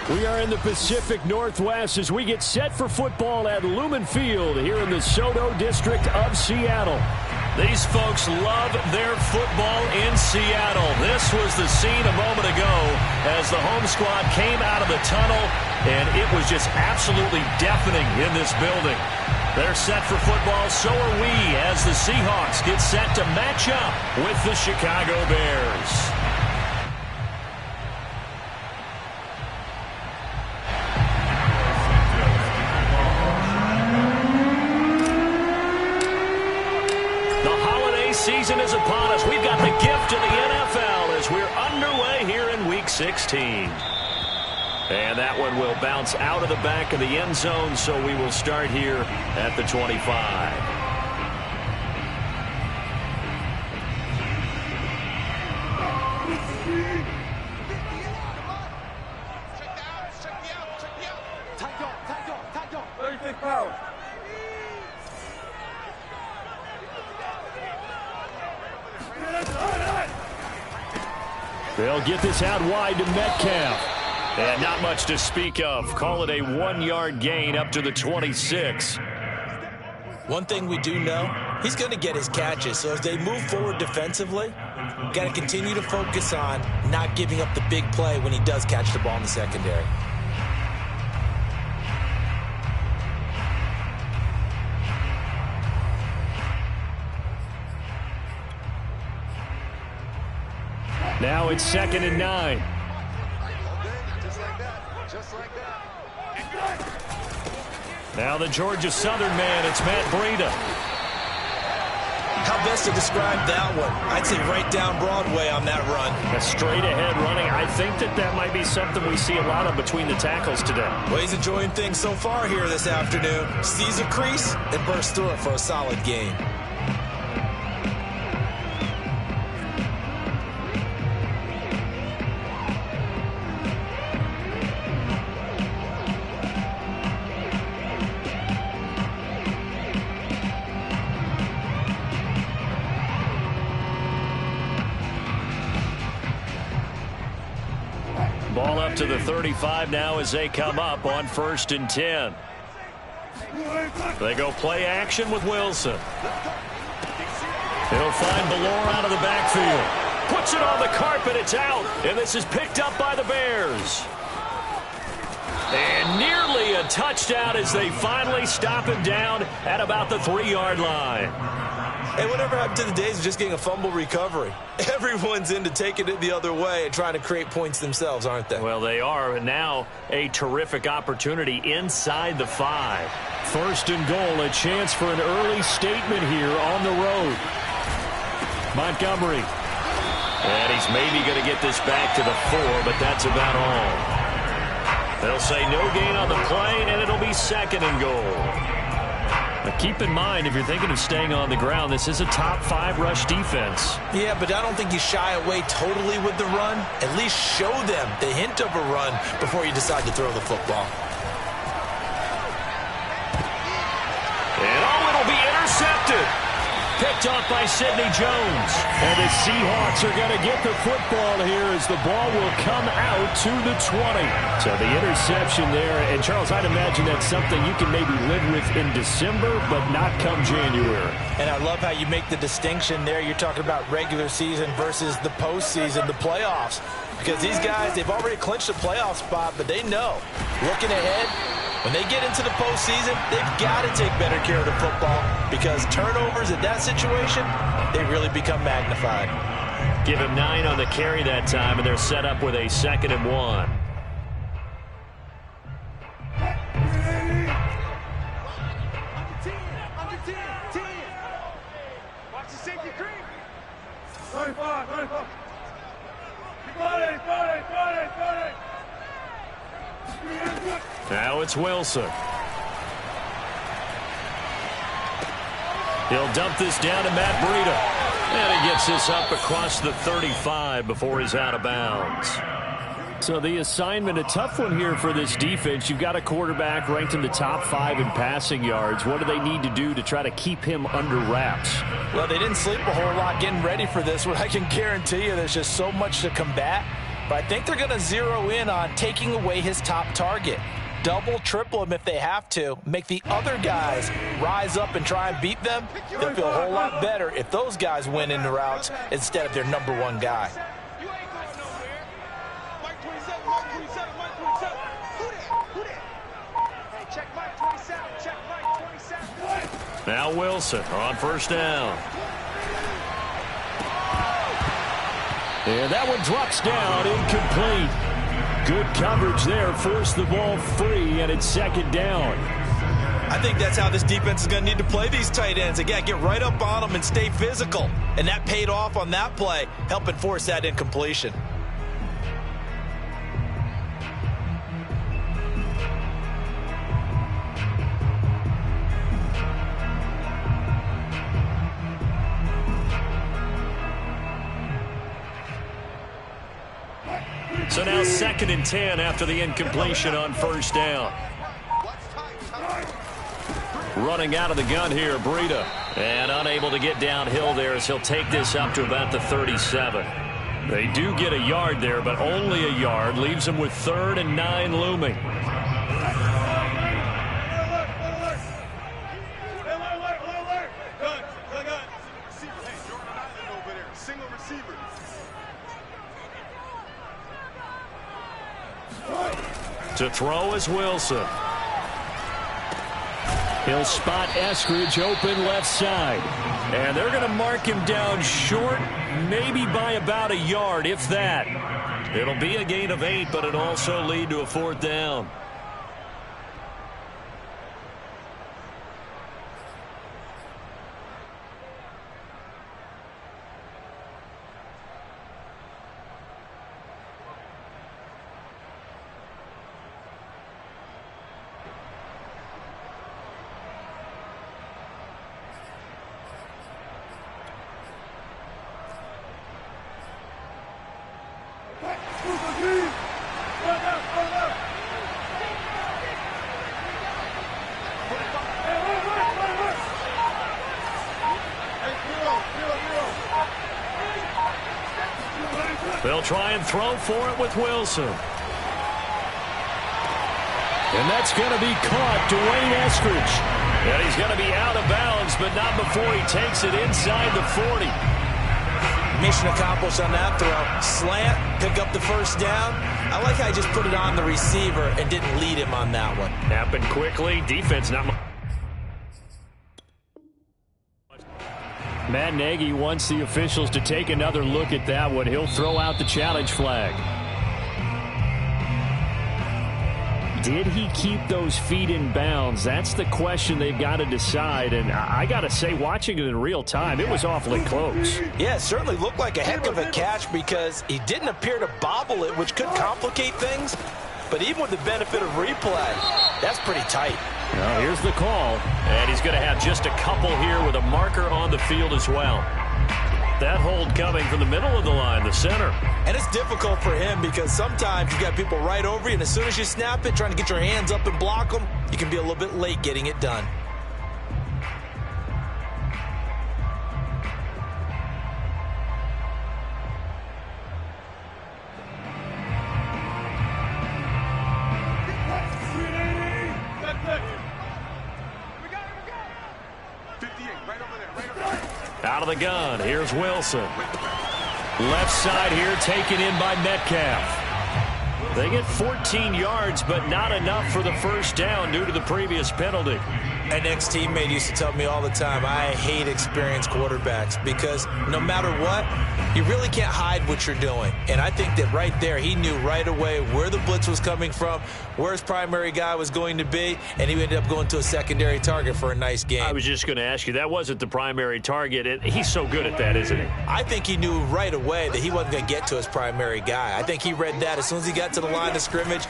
We are in the Pacific Northwest as we get set for football at Lumen Field here in the Soto District of Seattle. These folks love their football in Seattle. This was the scene a moment ago as the home squad came out of the tunnel, and it was just absolutely deafening in this building. They're set for football, so are we, as the Seahawks get set to match up with the Chicago Bears. Season is upon us. We've got the gift of the NFL as we're underway here in Week 16. And that one will bounce out of the back of the end zone, so we will start here at the 25. They'll get this out wide to Metcalf. And not much to speak of. Call it a 1-yard gain up to the 26. One thing we do know, he's going to get his catches. So as they move forward defensively, got to continue to focus on not giving up the big play when he does catch the ball in the secondary. Now it's 2nd and 9. Just like that. Now the Georgia Southern man, it's Matt Breida. How best to describe that one? I'd say right down Broadway on that run. A straight ahead running. I think that might be something we see a lot of between the tackles today. Well, he's enjoying things so far here this afternoon. Sees a crease and bursts through it for a solid gain. Ball up to the 35 now as they come up on 1st and 10. They go play action with Wilson. He'll find Ballore out of the backfield. Puts it on the carpet. It's out. And this is picked up by the Bears. And nearly a touchdown as they finally stop him down at about the 3-yard line. Hey, whatever happened to the days of just getting a fumble recovery? Everyone's into taking it the other way and trying to create points themselves, aren't they? Well, they are. And now a terrific opportunity inside the 5. 1st and goal, a chance for an early statement here on the road. Montgomery. And he's maybe going to get this back to the 4, but that's about all. They'll say no gain on the play, and it'll be 2nd and goal. Now keep in mind, if you're thinking of staying on the ground, this is a top 5 rush defense. Yeah, but I don't think you shy away totally with the run. At least show them the hint of a run before you decide to throw the football. And it'll be intercepted. Picked off by Sidney Jones. And the Seahawks are going to get the football here as the ball will come out to the 20. So the interception there. And, Charles, I'd imagine that's something you can maybe live with in December, but not come January. And I love how you make the distinction there. You're talking about regular season versus the postseason, the playoffs. Because these guys, they've already clinched a playoff spot, but they know, looking ahead, when they get into the postseason, they've got to take better care of the football because turnovers in that situation, they really become magnified. Give him 9 on the carry that time, and they're set up with a 2nd and 1. Watch the safety creep. 35. Now it's Wilson. He'll dump this down to Matt Breida. And he gets this up across the 35 before he's out of bounds. So the assignment, a tough one here for this defense. You've got a quarterback ranked in the top 5 in passing yards. What do they need to do to try to keep him under wraps? Well, they didn't sleep a whole lot getting ready for this one. I can guarantee you there's just so much to combat. but I think they're going to zero in on taking away his top target. Double, triple him if they have to. Make the other guys rise up and try and beat them. They'll feel a whole lot better if those guys win in the routes instead of their number one guy. You ain't going nowhere. Mike 27, Mike 27, Mike 27. Who that? Hey, check Mike 27, check Mike 27. Now Wilson on first down. And that one drops down, incomplete. Good coverage there, forced the ball free, and it's second down. I think that's how this defense is going to need to play these tight ends. Again, get right up on them and stay physical. And that paid off on that play, helping force that incompletion. So now 2nd and 10 after the incompletion on first down. Running out of the gun here, Breida. And unable to get downhill there as he'll take this up to about the 37. They do get a yard there, but only a yard. Leaves them with 3rd and 9 looming. To throw is Wilson. He'll spot Eskridge open left side. And they're going to mark him down short, maybe by about a yard, if that. It'll be a gain of 8, but it'll also lead to a 4th down. They'll try and throw for it with Wilson. And that's going to be caught. Dwayne Eskridge. And he's going to be out of bounds, but not before he takes it inside the 40. Mission accomplished on that throw. Slant, pick up the first down. I like how he just put it on the receiver and didn't lead him on that one. Happened quickly. Defense not much. Matt Nagy wants the officials to take another look at that one. He'll throw out the challenge flag. Did he keep those feet in bounds? That's the question they've got to decide. And I got to say, watching it in real time, it was awfully close. Yeah, it certainly looked like a heck of a catch because he didn't appear to bobble it, which could complicate things. But even with the benefit of replay, that's pretty tight. Well, here's the call. And he's going to have just a couple here with a marker on the field as well. That hold coming from the middle of the line, the center. And it's difficult for him because sometimes you got people right over you, and as soon as you snap it, trying to get your hands up and block them, you can be a little bit late getting it done. Out of the gun, here's Wilson. Left side here, taken in by Metcalf. They get 14 yards, but not enough for the first down due to the previous penalty. An ex-teammate used to tell me all the time, I hate experienced quarterbacks because no matter what, you really can't hide what you're doing. And I think that right there, he knew right away where the blitz was coming from, where his primary guy was going to be, and he ended up going to a secondary target for a nice game. I was just going to ask you, that wasn't the primary target. He's so good at that, isn't he? I think he knew right away that he wasn't going to get to his primary guy. I think he read that as soon as he got to the line of scrimmage,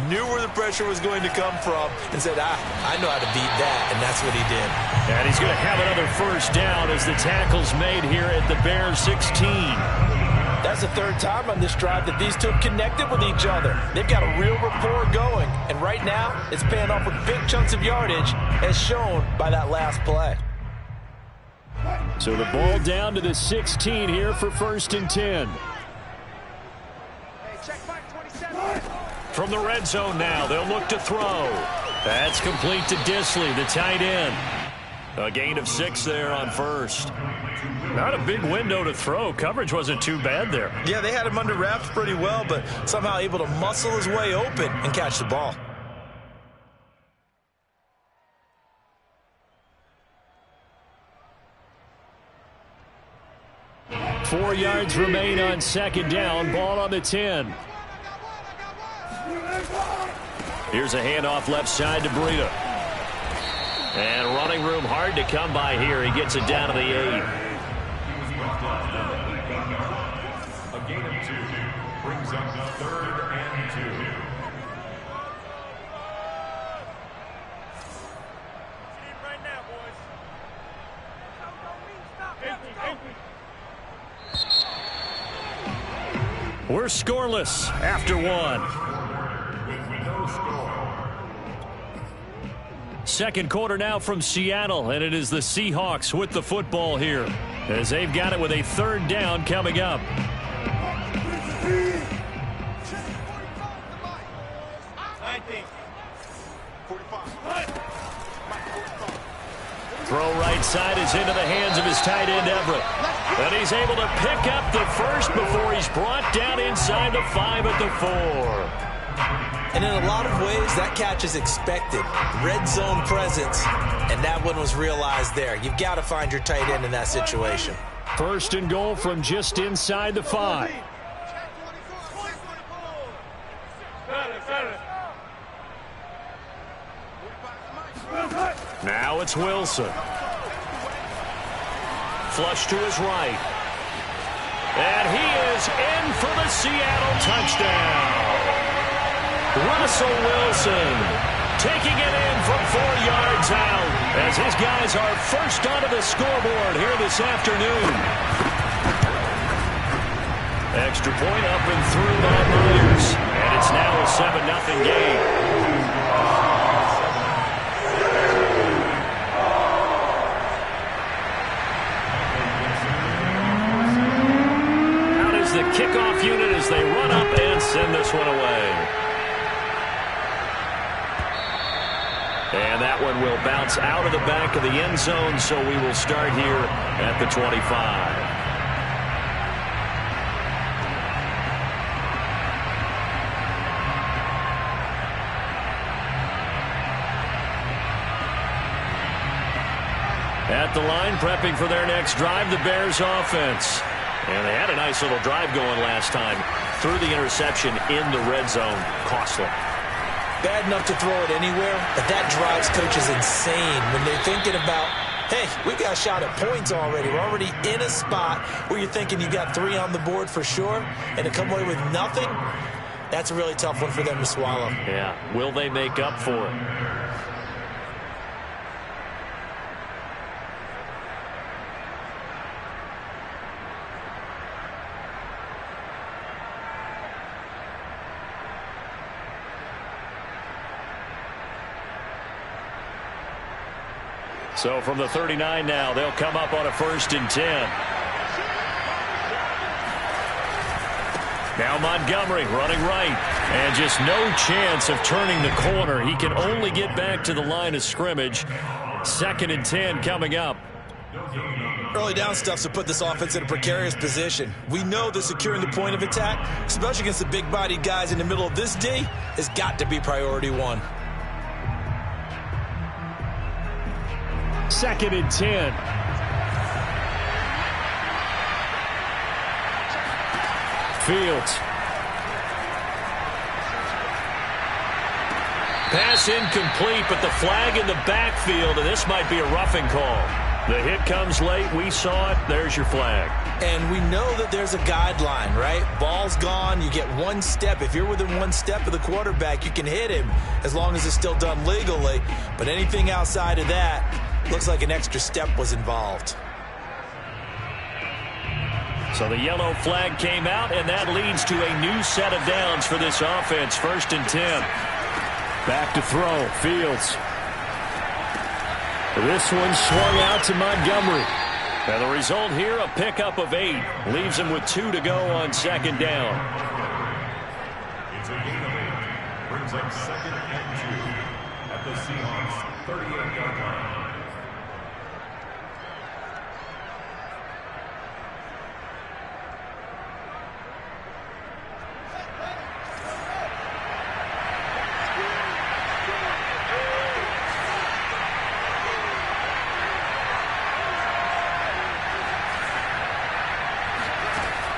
knew where the pressure was going to come from, and said, I know how to beat that. And that's what he did. And he's going to have another first down as the tackle's made here at the Bears 16. That's the third time on this drive that these two have connected with each other. They've got a real rapport going. And right now, it's paying off with big chunks of yardage, as shown by that last play. So the ball down to the 16 here for 1st and 10. Hey, check From the red zone now, they'll look to throw. That's complete to Disley, the tight end. A gain of 6 there on first. Not a big window to throw. Coverage wasn't too bad there. Yeah, they had him under wraps pretty well, but somehow able to muscle his way open and catch the ball. Four yards remain on second down. Ball on the 10. Here's a handoff left side to Breida. And running room hard to come by here. He gets it down to the 8. A gain of 2 brings up the 3rd and 2. Right now, boys. We're scoreless after 1. With no score. Second quarter now from Seattle, and it is the Seahawks with the football here as they've got it with a 3rd down coming up. Throw right side is into the hands of his tight end, Everett. And he's able to pick up the first before he's brought down inside the 5 at the 4. And in a lot of ways, that catch is expected. Red zone presence, and that one was realized there. You've got to find your tight end in that situation. First and goal from just inside the 5. Now it's Wilson. Flush to his right. And he is in for the Seattle touchdown. Russell Wilson taking it in from 4 yards out as his guys are first onto the scoreboard here this afternoon. Extra point up and through by Myers. And it's now a 7-0 game. The kickoff unit as they run up and send this one away. And that one will bounce out of the back of the end zone, so we will start here at the 25. At the line, prepping for their next drive, the Bears offense. And they had a nice little drive going last time. Threw the interception in the red zone. Costly. Bad enough to throw it anywhere, but that drives coaches insane when they're thinking about, hey, we've got a shot at points already. We're already in a spot where you're thinking you got 3 on the board for sure, and to come away with nothing, that's a really tough one for them to swallow. Yeah. Will they make up for it? So from the 39 now, they'll come up on a 1st and 10. Now Montgomery running right. And just no chance of turning the corner. He can only get back to the line of scrimmage. 2nd and 10 coming up. Early down stuff's to put this offense in a precarious position. We know that securing the point of attack, especially against the big-bodied guys in the middle of this D, has got to be priority 1. 2nd and 10. Fields. Pass incomplete, but the flag in the backfield, and this might be a roughing call. The hit comes late. We saw it. There's your flag. And we know that there's a guideline, right? Ball's gone. You get 1 step. If you're within 1 step of the quarterback, you can hit him as long as it's still done legally. But anything outside of that, looks like an extra step was involved. So the yellow flag came out, and that leads to a new set of downs for this offense. 1st and 10. Back to throw. Fields. This one swung out to Montgomery. And the result here, a pickup of 8. Leaves him with 2 to go on 2nd down. It's a gain of 8. brings up 2nd and 2 at the Seahawks 38-yard line.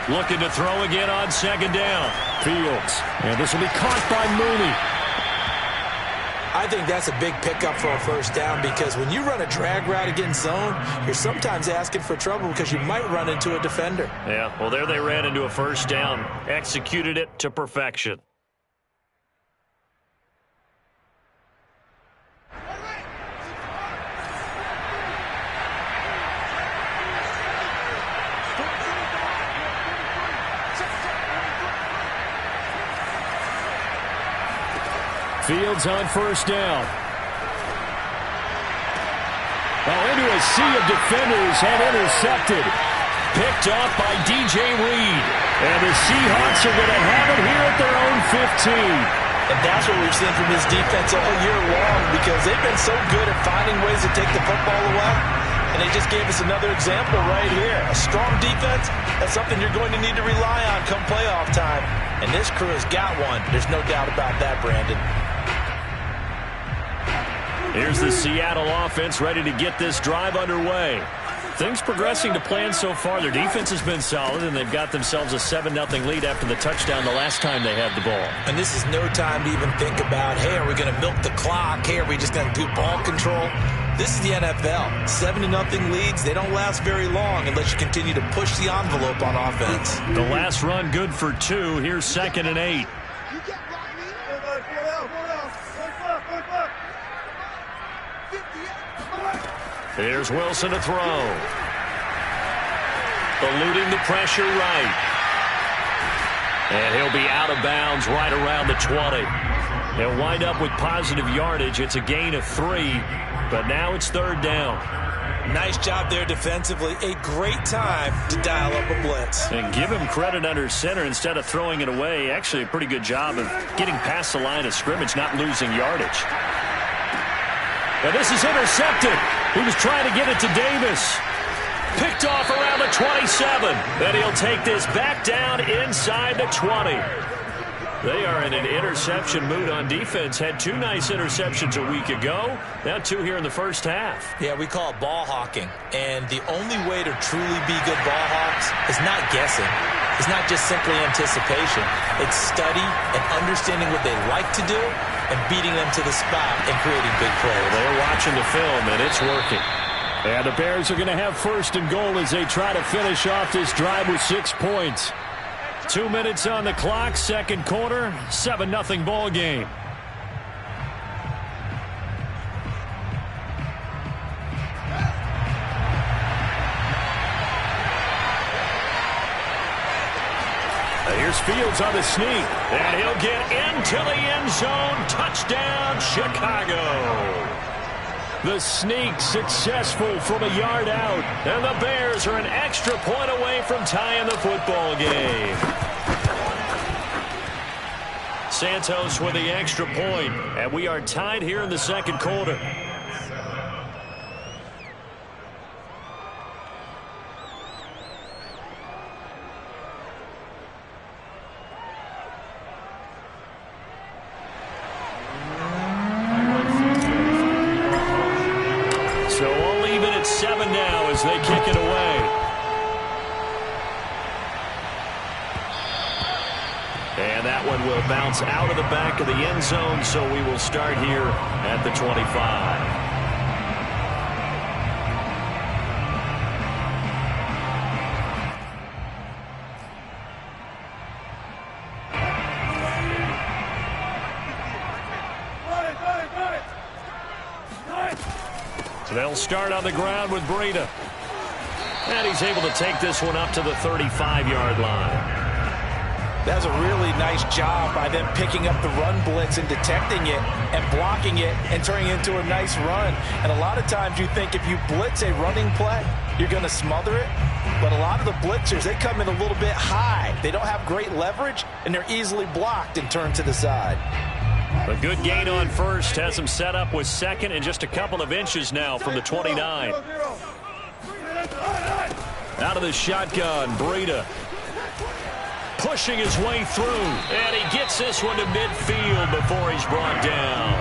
Looking to throw again on 2nd down. Fields. And this will be caught by Mooney. I think that's a big pickup for a 1st down because when you run a drag route against zone, you're sometimes asking for trouble because you might run into a defender. Yeah, well, there they ran into a 1st down. Executed it to perfection. Fields on 1st down. Into a sea of defenders and intercepted. Picked off by DJ Reed. And the Seahawks are going to have it here at their own 15. And that's what we've seen from this defense all year long because they've been so good at finding ways to take the football away. And they just gave us another example right here. A strong defense, that's something you're going to need to rely on come playoff time. And this crew has got one. There's no doubt about that, Brandon. Here's the Seattle offense ready to get this drive underway. Things progressing to plan so far. Their defense has been solid, and they've got themselves a 7-0 lead after the touchdown the last time they had the ball. And this is no time to even think about, hey, are we going to milk the clock? Hey, are we just going to do ball control? This is the NFL. 7-0 leads, they don't last very long unless you continue to push the envelope on offense. The last run good for 2. Here's 2nd and 8. There's Wilson to throw. Eluding the pressure right. And he'll be out of bounds right around the 20. He'll wind up with positive yardage. It's a gain of 3, but now it's 3rd down. Nice job there defensively. A great time to dial up a blitz. And give him credit under center instead of throwing it away. Actually a pretty good job of getting past the line of scrimmage, not losing yardage. And this is intercepted. He was trying to get it to Davis. Picked off around the 27. Then he'll take this back down inside the 20. They are in an interception mood on defense. Had 2 nice interceptions a week ago. Now 2 here in the first half. Yeah, we call it ball hawking. And the only way to truly be good ball hawks is not guessing. It's not just simply anticipation. It's study and understanding what they like to do and beating them to the spot and creating big plays. They're watching the film, and it's working. And the Bears are going to have 1st and goal as they try to finish off this drive with 6 points. 2 minutes on the clock, 2nd quarter, 7-0 ball game. Here's Fields on the sneak, and he'll get into the end zone. Touchdown, Chicago. The sneak successful from a yard out, and the Bears are an extra point away from tying the football game. Santos with the extra point, and we are tied here in the 2nd quarter. So all even at 7 now as they kick it away. And that one will bounce out of the back of the end zone, so we will start here at the 25. They'll start on the ground with Breida. And he's able to take this one up to the 35-yard line. That's a really nice job by them picking up the run blitz and detecting it and blocking it and turning it into a nice run. And a lot of times you think if you blitz a running play, you're going to smother it. But a lot of the blitzers, they come in a little bit high. They don't have great leverage, and they're easily blocked and turned to the side. A good gain on first has him set up with second and just a couple of inches now from the 29. Out of the shotgun, Breida pushing his way through, and he gets this one to midfield before he's brought down.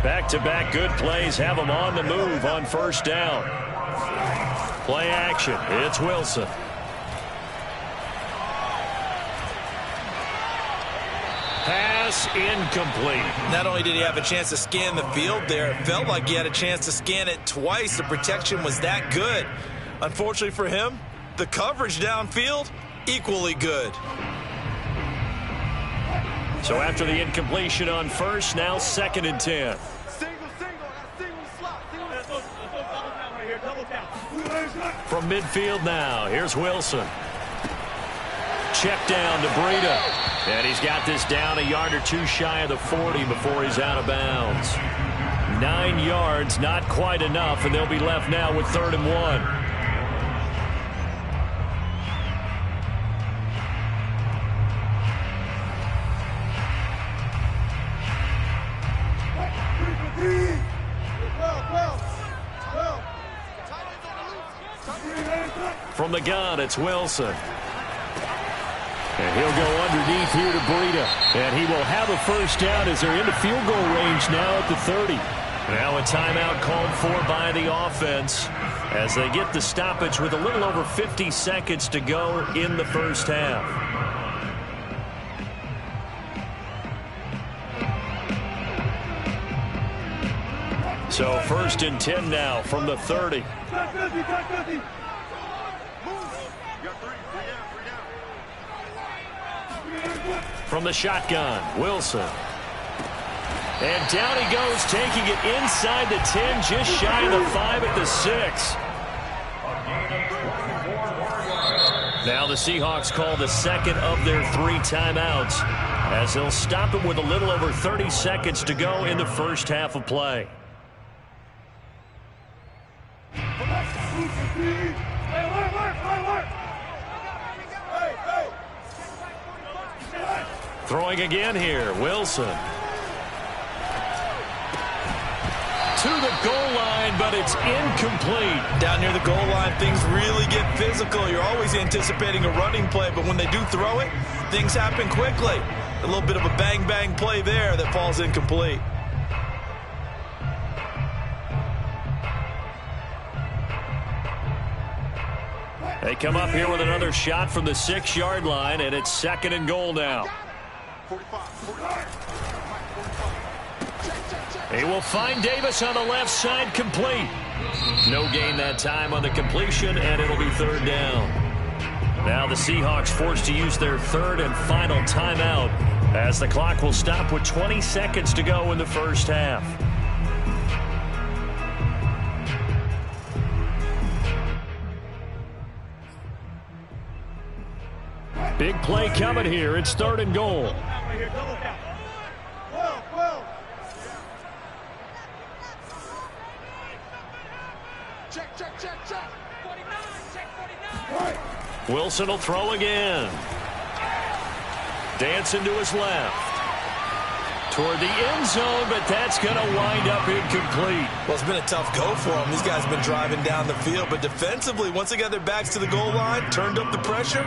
Back-to-back good plays have him on the move on first down. Play action. It's Wilson. Pass incomplete. Not only did he have a chance to scan the field there, it felt like he had a chance to scan it twice. The protection was that good. Unfortunately for him, the coverage downfield, equally good. So after the incompletion on first, now 2nd and 10. From midfield now, here's Wilson. Check down to Breida. And he's got this down a yard or two shy of the 40 before he's out of bounds. 9 yards, not quite enough, and they'll be left now with 3rd and 1. From the gun, it's Wilson. And he'll go underneath here to Breida. And he will have a first down as they're into field goal range now at the 30. Now a timeout called for by the offense as they get the stoppage with a little over 50 seconds to go in the first half. So 1st and 10 now from the 30. From the shotgun, Wilson. And down he goes, taking it inside the 10, just shy of the 5 at the 6. Now the Seahawks call the 2nd of their 3 timeouts as they'll stop it with a little over 30 seconds to go in the first half of play. Throwing again here, Wilson. To the goal line, but it's incomplete. Down near the goal line, things really get physical. You're always anticipating a running play, but when they do throw it, things happen quickly. A little bit of a bang-bang play there that falls incomplete. They come up here with another shot from the 6-yard line, and it's 2nd and goal now. He will find Davis on the left side, complete. No gain that time on the completion, and it'll be 3rd down. Now the Seahawks forced to use their 3rd and final timeout as the clock will stop with 20 seconds to go in the first half. Big play coming here. It's 3rd and goal. Wilson will throw again. Dancing to his left. Toward the end zone, but that's going to wind up incomplete. Well, it's been a tough go for them. These guys have been driving down the field, but defensively, once they got their backs to the goal line, turned up the pressure,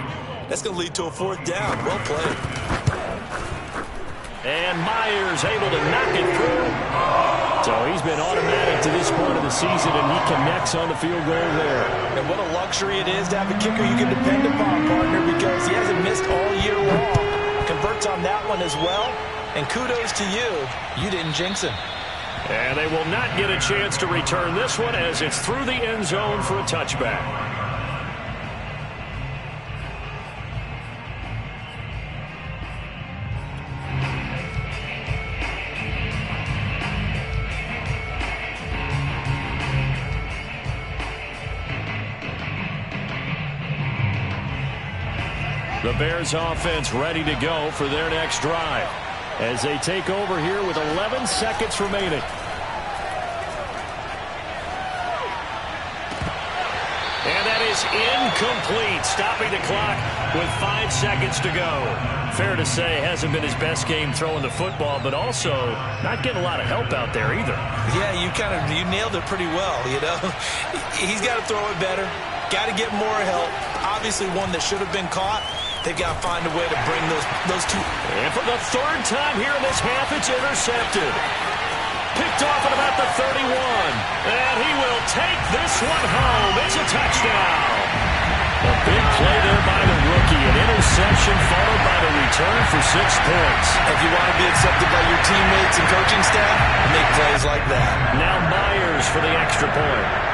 that's going to lead to a 4th down. Well played. And Myers able to knock it through. So he's been automatic to this point of the season, and he connects on the field goal there. And what a luxury it is to have a kicker you can depend upon, partner, because he hasn't missed all year long. Converts on that one as well. And kudos to you. You didn't jinx him. And they will not get a chance to return this one as it's through the end zone for a touchback. The Bears offense ready to go for their next drive as they take over here with 11 seconds remaining. And that is is incomplete, stopping the clock with 5 seconds to go. Fair to say, hasn't been his best game throwing the football, but also not getting a lot of help out there either. Yeah, you nailed it pretty well, you know. He's got to throw it better, got to get more help. Obviously one that should have been caught. They've got to find a way to bring those two. And for the third time here in this half, it's intercepted. Picked off at about the 31. And he will take this one home. It's a touchdown. A big play there by the rookie. An interception followed by the return for 6 points. If you want to be accepted by your teammates and coaching staff, make plays like that. Now Myers for the extra point.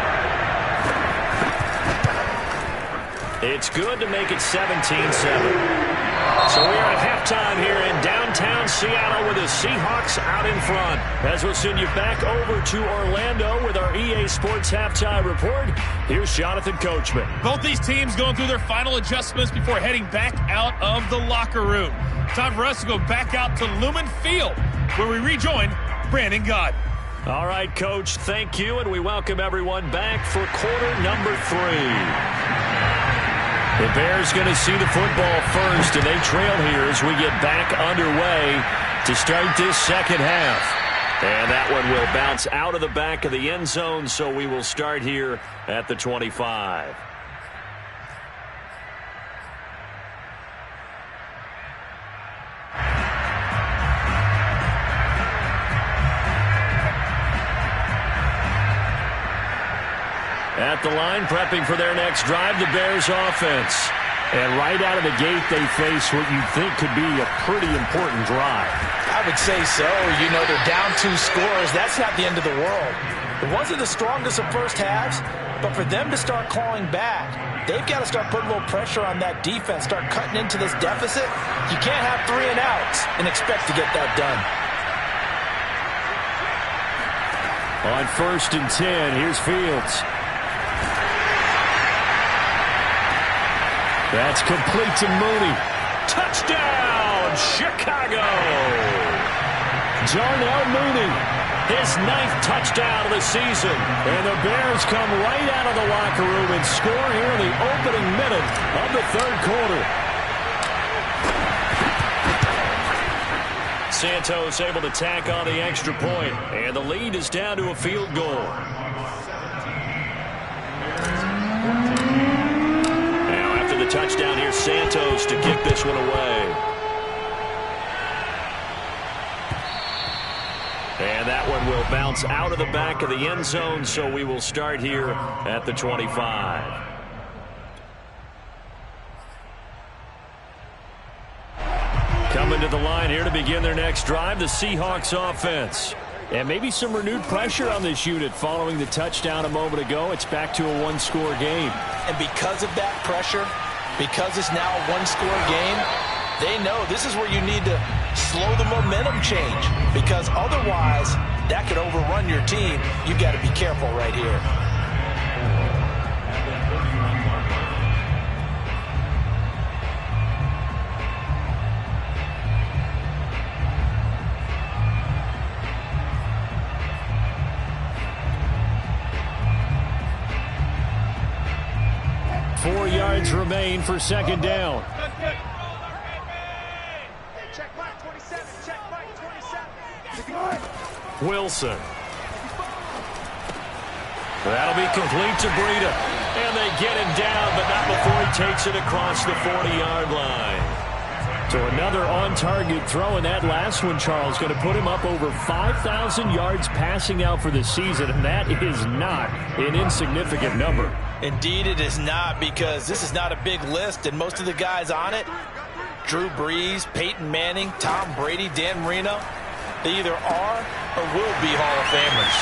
It's good to make it 17-7. So we are at halftime here in downtown Seattle with the Seahawks out in front. As we'll send you back over to Orlando with our EA Sports Halftime Report, here's Jonathan Coachman. Both these teams going through their final adjustments before heading back out of the locker room. Time for us to go back out to Lumen Field, where we rejoin Brandon Gott. All right, Coach, thank you, and we welcome everyone back for quarter number 3. The Bears going to see the football first, and they trail here as we get back underway to start this second half. And that one will bounce out of the back of the end zone, so we will start here at the 25. At the line, prepping for their next drive, the Bears offense. And right out of the gate, they face what you think could be a pretty important drive. I would say so. You know, they're down 2 scores. That's not the end of the world. It wasn't the strongest of first halves, but for them to start clawing back, they've got to start putting a little pressure on that defense, start cutting into this deficit. You can't have 3 and outs and expect to get that done. On 1st and 10, here's Fields. That's complete to Mooney. Touchdown, Chicago! Darnell Mooney, his 9th touchdown of the season. And the Bears come right out of the locker room and score here in the opening minute of the 3rd quarter. Santos able to tack on the extra point, and the lead is down to a field goal. Touchdown here, Santos to kick this one away. And that one will bounce out of the back of the end zone, so we will start here at the 25. Coming to the line here to begin their next drive, the Seahawks offense. And maybe some renewed pressure on this unit following the touchdown a moment ago. It's back to a 1-score game. And because of that pressure, because it's now a 1-score game, they know this is where you need to slow the momentum change, because otherwise that could overrun your team. You've got to be careful right here. Remain for 2nd down. Check Mike 27. Check Mike 27. Wilson. That'll be complete to Breida. And they get him down, but not before he takes it across the 40-yard line. So another on-target throw, and that last one, Charles, going to put him up over 5,000 yards passing out for the season, and that is not an insignificant number. Indeed it is not, because this is not a big list, and most of the guys on it, Drew Brees, Peyton Manning, Tom Brady, Dan Marino, they either are or will be Hall of Famers.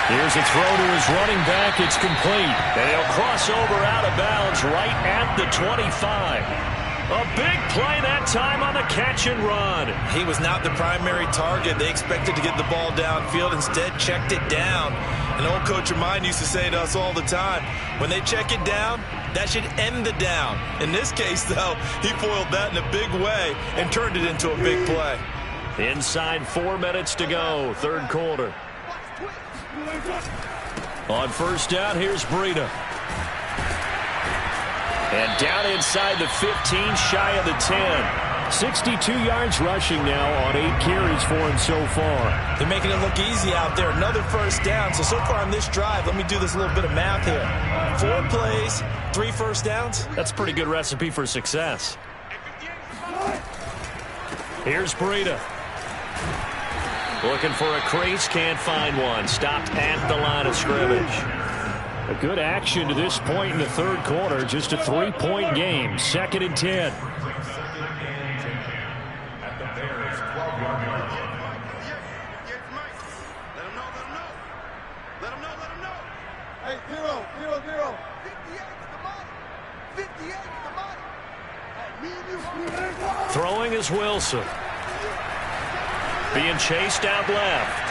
Here's a throw to his running back. It's complete, and he'll cross over out of bounds right at the 25. A big play that time on the catch and run. He was not the primary target. They expected to get the ball downfield. Instead, checked it down. An old coach of mine used to say to us all the time, when they check it down, that should end the down. In this case, though, he foiled that in a big way and turned it into a big play. Inside 4 minutes to go, 3rd quarter. On 1st down, here's Breida. And down inside the 15, shy of the 10. 62 yards rushing now on 8 carries for him so far. They're making it look easy out there. Another first down. So far on this drive, let me do this little bit of math here. 4 plays, 3 first downs. That's a pretty good recipe for success. Here's Breida. Looking for a crease, can't find one. Stopped at the line of scrimmage. A good action to this point in the third quarter. Just a 3-point game. 2nd and 10. Hey, 0-0-0. 58's the money. 58's the money. Hey, me and you. Throwing is Wilson. Being chased out left.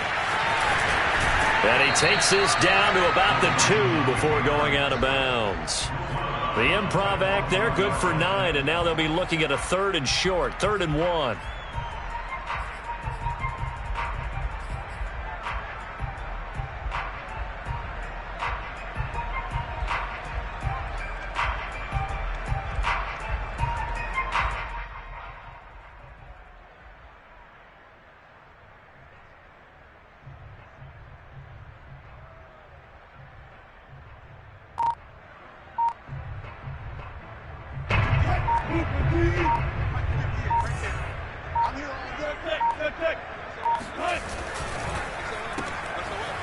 And he takes this down to about the 2 before going out of bounds. The improv act there, good for 9, and now they'll be looking at a 3rd and short, 3rd and 1.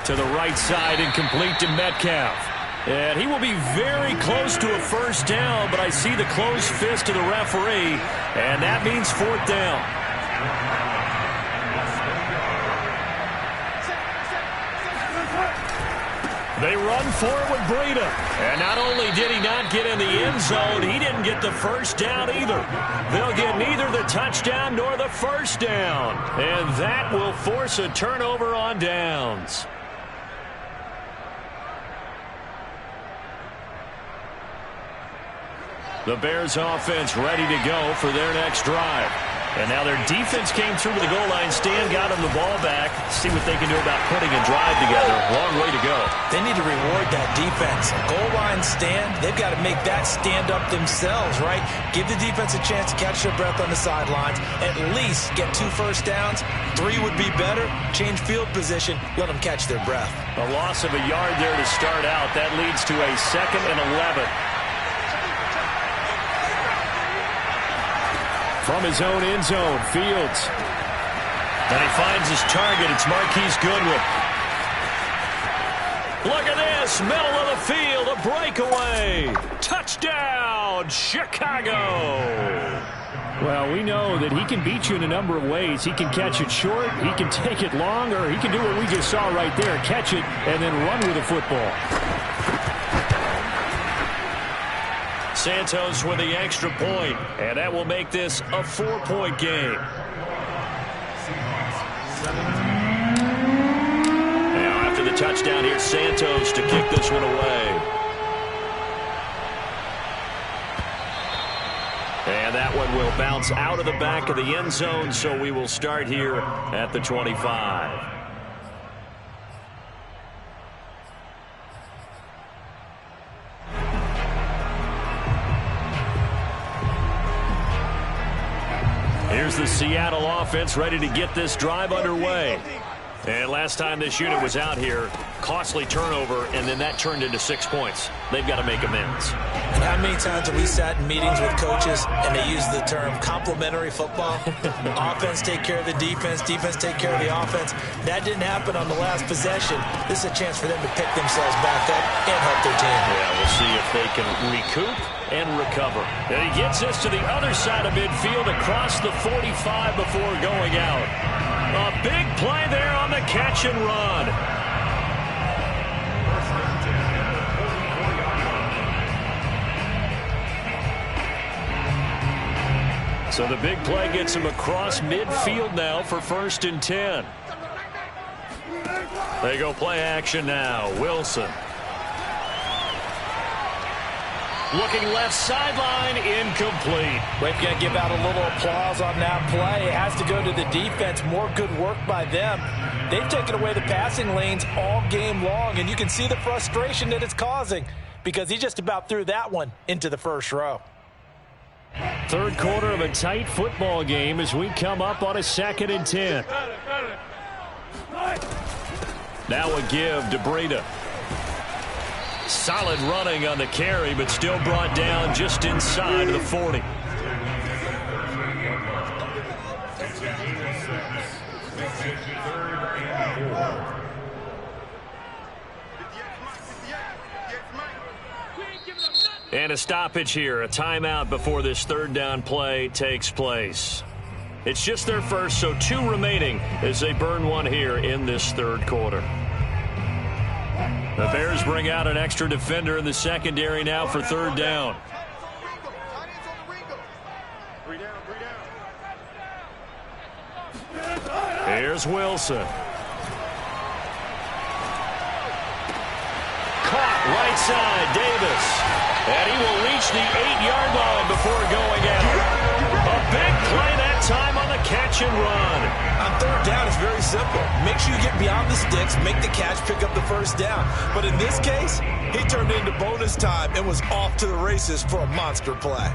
To the right side, incomplete to Metcalf. And he will be very close to a first down, but I see the closed fist of the referee, and that means 4th down. They run for it with Breida. And not only did he not get in the end zone, he didn't get the first down either. They'll get neither the touchdown nor the first down. And that will force a turnover on downs. The Bears offense ready to go for their next drive. And now their defense came through to the goal line stand, got them the ball back. See what they can do about putting a drive together. Long way to go. They need to reward that defense. Goal line stand, they've got to make that stand up themselves, right? Give the defense a chance to catch their breath on the sidelines. At least get 2 first downs. 3 would be better. Change field position. Let them catch their breath. A loss of a yard there to start out. That leads to a 2nd and 11. From his own end zone, Fields. And he finds his target. It's Marquise Goodwin. Look at this. Middle of the field. A breakaway. Touchdown, Chicago. Well, we know that he can beat you in a number of ways. He can catch it short. He can take it long. Or he can do what we just saw right there. Catch it and then run with the football. Santos with the extra point, and that will make this a 4-point game. Now after the touchdown, here's Santos to kick this one away. And that one will bounce out of the back of the end zone, so we will start here at the 25. Here's the Seattle offense ready to get this drive underway. And last time this unit was out here, costly turnover, and then that turned into 6 points. They've got to make amends. How many times have we sat in meetings with coaches and they use the term complementary football? Offense take care of the defense, defense take care of the offense. That didn't happen on the last possession. This is a chance for them to pick themselves back up and help their team. Yeah, we'll see if they can recoup and recover. And he gets this to the other side of midfield across the 45 before going out. A big play there on the catch and run. So the big play gets him across midfield now for 1st and 10. They go play action now. Wilson. Looking left sideline, incomplete. We've got to give out a little applause on that play. It has to go to the defense. More good work by them. They've taken away the passing lanes all game long, and you can see the frustration that it's causing. because he just about threw that one into the first row. Third quarter of a tight football game as we come up on a 2nd and 10. Now a give to Breida. Solid running on the carry, but still brought down just inside of the 40. And a stoppage here, a timeout before this third down play takes place. It's just their first, so 2 remaining as they burn one here in this third quarter. The Bears bring out an extra defender in the secondary now for third down. Here's Wilson. Caught right side, Davis. And he will reach the 8-yard line before going out. A big play that time on the catch and run. On third down, it's very simple. Make sure you get beyond the sticks, make the catch, pick up the first down. But in this case, he turned it into bonus time and was off to the races for a monster play.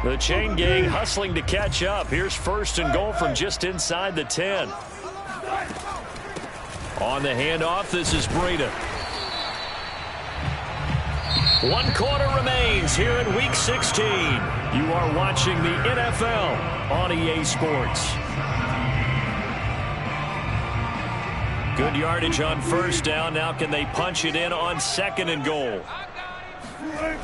The chain gang hustling to catch up. Here's 1st and goal from just inside the 10. On the handoff, this is Breida. 1 quarter remains here in Week 16. You are watching the NFL on EA Sports. Good yardage on first down. Now can they punch it in on 2nd and goal?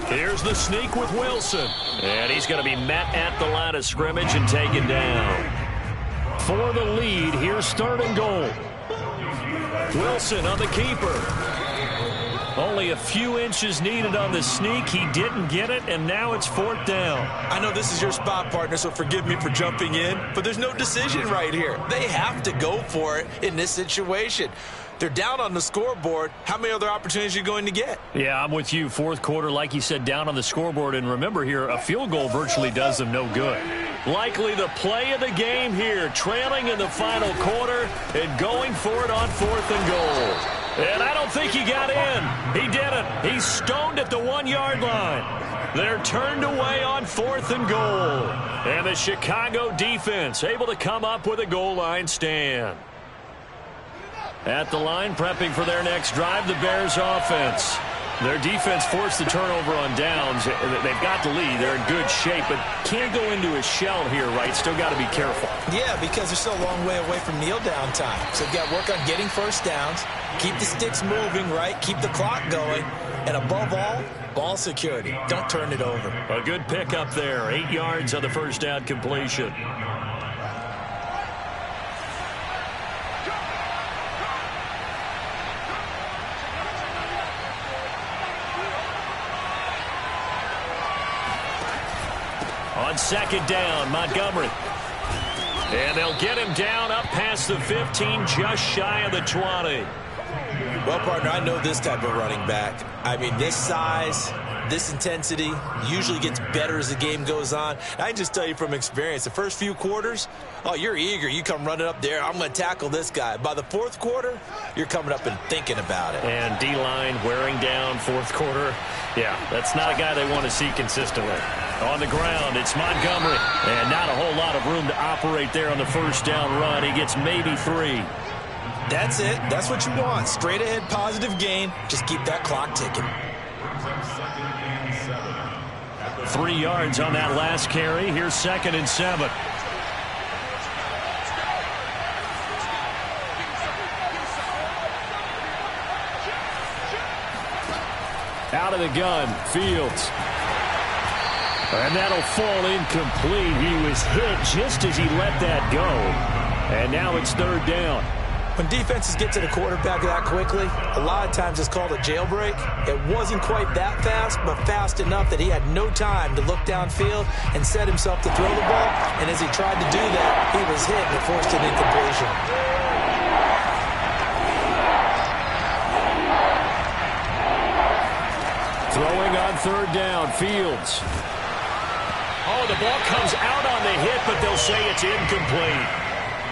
Here's the sneak with Wilson. And he's going to be met at the line of scrimmage and taken down. For the lead, here's 3rd and goal. Wilson on the keeper. Only a few inches needed on the sneak. He didn't get it, and now it's 4th down. I know this is your spot, partner, so forgive me for jumping in, but there's no decision right here. They have to go for it in this situation. They're down on the scoreboard. How many other opportunities are you going to get? Yeah, I'm with you. 4th quarter, like you said, down on the scoreboard. And remember here, a field goal virtually does them no good. Likely the play of the game here, trailing in the final quarter and going for it on 4th and goal. And I don't think he got in. He didn't. He's stoned at the 1-yard line. They're turned away on 4th and goal. And the Chicago defense able to come up with a goal line stand. At the line, prepping for their next drive, the Bears offense. Their defense forced the turnover on downs. They've got the lead. They're in good shape, but can't go into a shell here, right? Still got to be careful. Yeah, because they're still a long way away from kneel down time. So they've got to work on getting first downs, keep the sticks moving, right? Keep the clock going. And above all, ball security. Don't turn it over. A good pickup there. 8 yards on the first down completion. On 2nd down, Montgomery. And they'll get him down up past the 15, just shy of the 20. Well, partner, I know this type of running back. I mean, this size, this intensity usually gets better as the game goes on. I can just tell you from experience, the first few quarters, oh, you're eager. You come running up there, I'm going to tackle this guy. By the 4th quarter, you're coming up and thinking about it. And D-line wearing down 4th quarter. Yeah, that's not a guy they want to see consistently. On the ground, it's Montgomery. And not a whole lot of room to operate there on the first down run. He gets maybe 3. That's it. That's what you want. Straight ahead, positive gain. Just keep that clock ticking. 3 yards on that last carry. Here's 2nd and 7. Out of the gun, Fields. And that'll fall incomplete. He was hit just as he let that go. And now it's 3rd down. When defenses get to the quarterback that quickly, a lot of times it's called a jailbreak. It wasn't quite that fast, but fast enough that he had no time to look downfield and set himself to throw the ball. And as he tried to do that, he was hit and it forced an incompletion. Throwing on 3rd down, Fields. Oh, the ball comes out on the hit, but they'll say it's incomplete.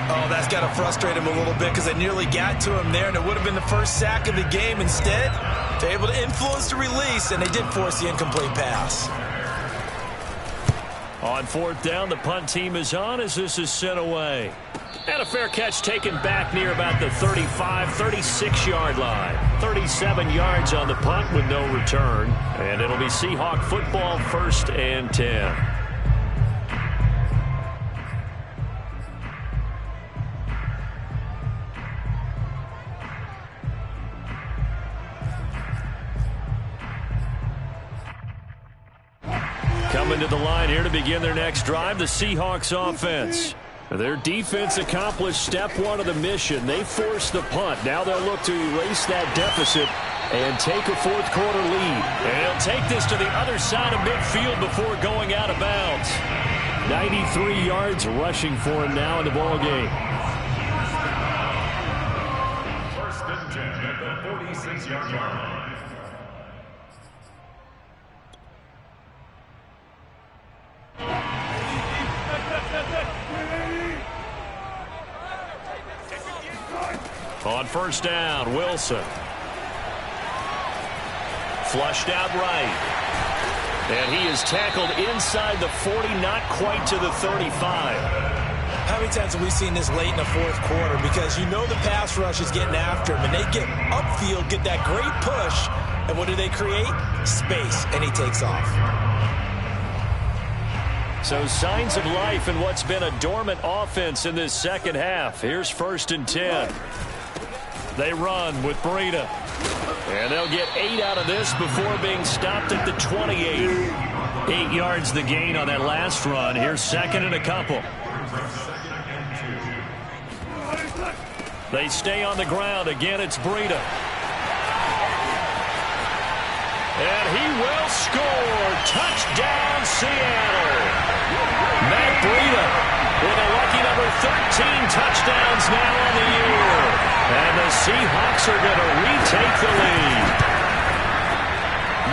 Oh, that's got to frustrate him a little bit because they nearly got to him there, and it would have been the first sack of the game. Instead, They're able to influence the release, and they did force the incomplete pass. On fourth down, the punt team is on as this is sent away. And a fair catch taken back near about the 35, 36-yard line. 37 yards on the punt with no return. And it'll be Seahawk football, 1st and 10. Coming to the line here to begin their next drive, the Seahawks offense. Their defense accomplished step one of the mission. They forced the punt. Now they'll look to erase that deficit and take a fourth quarter lead. And he'll take this to the other side of midfield before going out of bounds. 93 yards rushing for him now in the ball game. 1st and 10 at the 46-yard line. On 1st down, Wilson. Flushed out right. And he is tackled inside the 40, not quite to the 35. How many times have we seen this late in the fourth quarter? Because you know the pass rush is getting after him, and they get upfield, get that great push, and what do they create? Space, and he takes off. So signs of life in what's been a dormant offense in this second half. Here's 1st and 10. They run with Breida. And they'll get 8 out of this before being stopped at the 28. 8 yards the gain on that last run. Here's 2nd and a couple. They stay on the ground. Again, it's Breida. And he will score. Touchdown, Seattle. Matt Breida with a lucky number 13 touchdowns now on the year. And the Seahawks are going to retake the lead.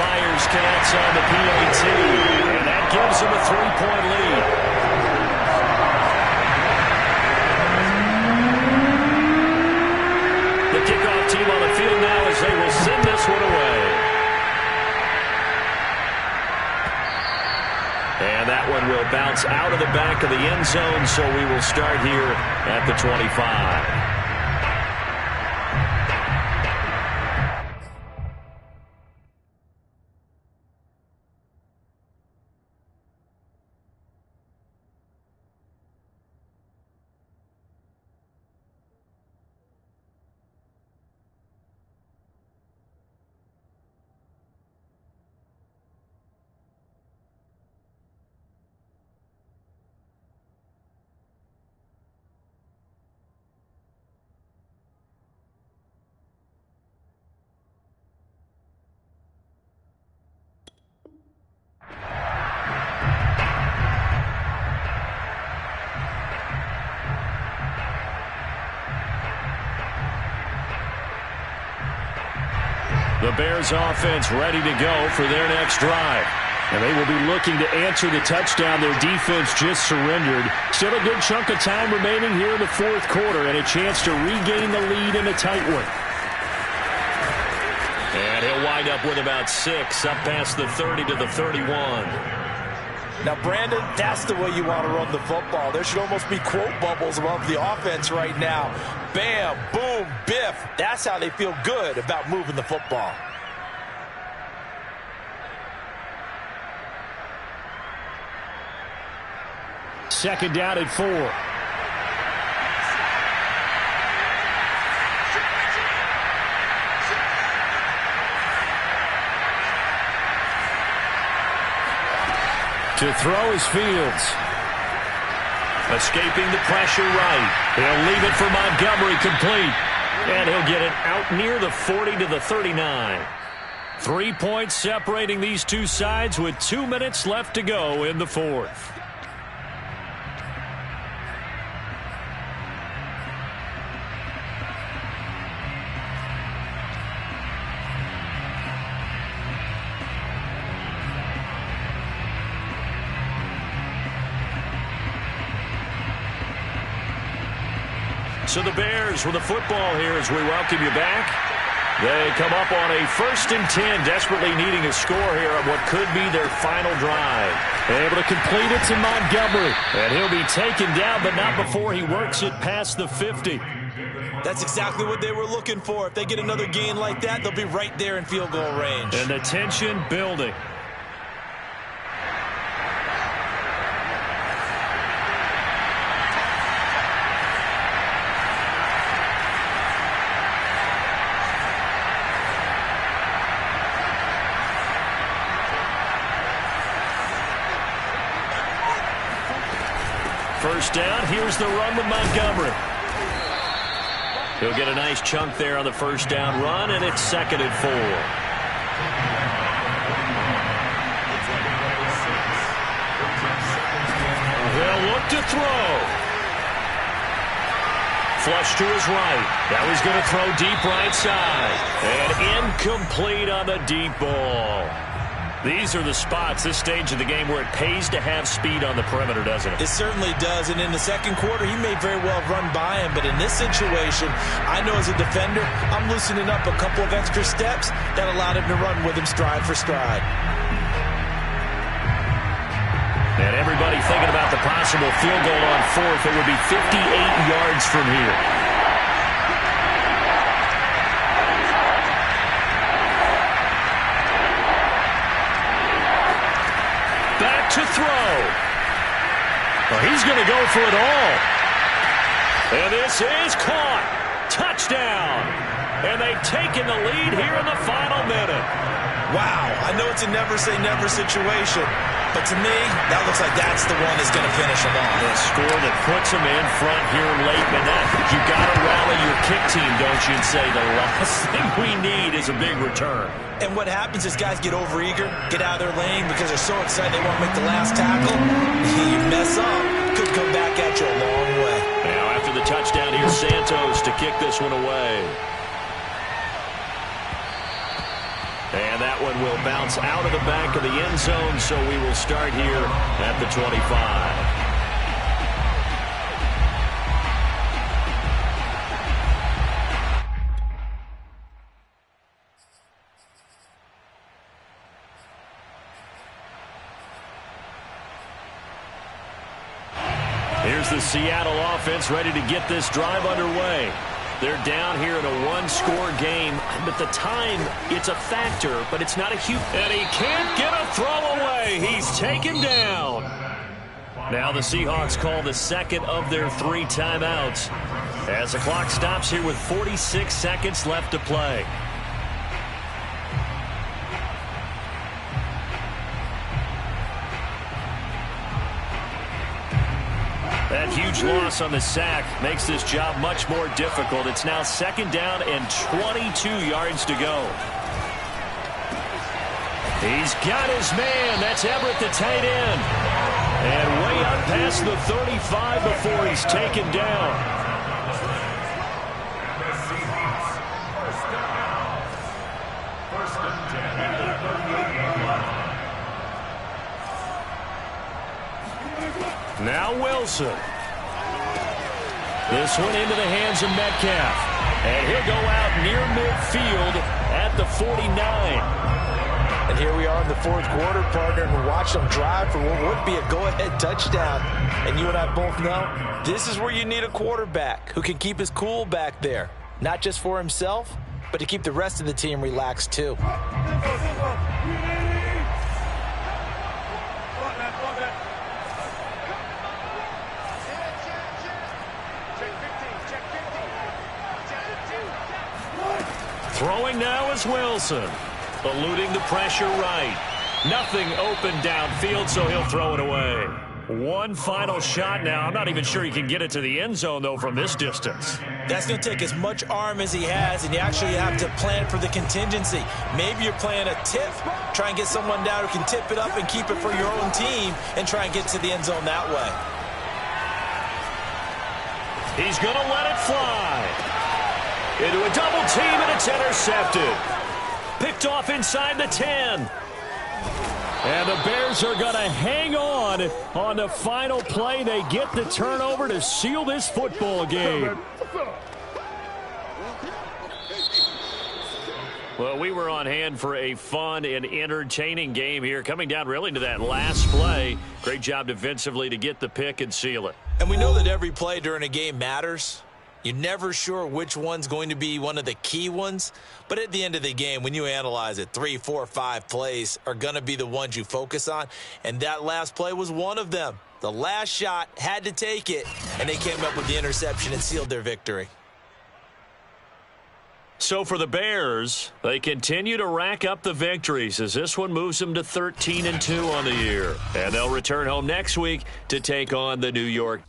Myers counts on the PAT. And that gives them a 3-point lead. The kickoff team on the field now as they will send this one away. And that one will bounce out of the back of the end zone, so we will start here at the 25. The Bears offense ready to go for their next drive. And they will be looking to answer the touchdown their defense just surrendered. Still a good chunk of time remaining here in the fourth quarter and a chance to regain the lead in a tight one. And he'll wind up with about 6 up past the 30 to the 31. Now, Brandon, that's the way you want to run the football. There should almost be quote bubbles above the offense right now. Bam, boom, biff. That's how they feel good about moving the football. Second down at 4. To throw is Fields. Escaping the pressure right. He'll leave it for Montgomery complete. And he'll get it out near the 40 to the 39. 3 points separating these two sides with 2 minutes left to go in the fourth. So the Bears with the football here as we welcome you back. They come up on a 1st and 10, desperately needing a score here on what could be their final drive. Able to complete it to Montgomery. And he'll be taken down, but not before he works it past the 50. That's exactly what they were looking for. If they get another gain like that, they'll be right there in field goal range. And the tension building. First down, here's the run with Montgomery. He'll get a nice chunk there on the first down run, and it's 2nd and 4. They'll look to throw. Flush to his right. Now he's going to throw deep right side. And incomplete on the deep ball. These are the spots, this stage of the game, where it pays to have speed on the perimeter, doesn't it? It certainly does, and in the second quarter, he may very well run by him, but in this situation, I know as a defender, I'm loosening up a couple of extra steps that allowed him to run with him stride for stride. And everybody thinking about the possible field goal on 4th. It would be 58 yards from here. To throw. Well, he's going to go for it all. And this is caught. Touchdown. And they've taken the lead here in the final minute. Wow, I know it's a never-say-never situation, but to me, that looks like that's the one that's going to finish them off. The score that puts them in front here late in that. You got to rally your kick team, don't you, and say the last thing we need is a big return. And what happens is guys get overeager, get out of their lane because they're so excited they want to make the last tackle. You mess up, could come back at you a long way. Now after the touchdown, here's Santos to kick this one away. And that one will bounce out of the back of the end zone, so we will start here at the 25. Here's the Seattle offense ready to get this drive underway. They're down here in a one-score game, but the time, it's a factor, but it's not a huge... And he can't get a throw away. He's taken down. Now the Seahawks call the second of their 3 timeouts as the clock stops here with 46 seconds left to play. That huge loss on the sack makes this job much more difficult. It's now 2nd down and 22 yards to go. He's got his man. That's Everett, the tight end. And way up past the 35 before he's taken down. Now Wilson. This one into the hands of Metcalf. And he'll go out near midfield at the 49. And here we are in the 4th quarter, partner, and we watch them drive for what would be a go-ahead touchdown. And you and I both know this is where you need a quarterback who can keep his cool back there. Not just for himself, but to keep the rest of the team relaxed too. Throwing now is Wilson. Eluding the pressure right. Nothing open downfield, so he'll throw it away. One final shot now. I'm not even sure he can get it to the end zone, though, from this distance. That's going to take as much arm as he has, and you actually have to plan for the contingency. Maybe you're playing a tip. Try and get someone down who can tip it up and keep it for your own team and try and get to the end zone that way. He's going to let it fly. Into a double team, and it's intercepted. Picked off inside the 10. And the Bears are going to hang on the final play. They get the turnover to seal this football game. Well, we were on hand for a fun and entertaining game here, coming down really to that last play. Great job defensively to get the pick and seal it. And we know that every play during a game matters. You're never sure which one's going to be one of the key ones. But at the end of the game, when you analyze it, 3, 4, 5 plays are going to be the ones you focus on. And that last play was one of them. The last shot had to take it, and they came up with the interception and sealed their victory. So for the Bears, they continue to rack up the victories as this one moves them to 13-2 on the year. And they'll return home next week to take on the New York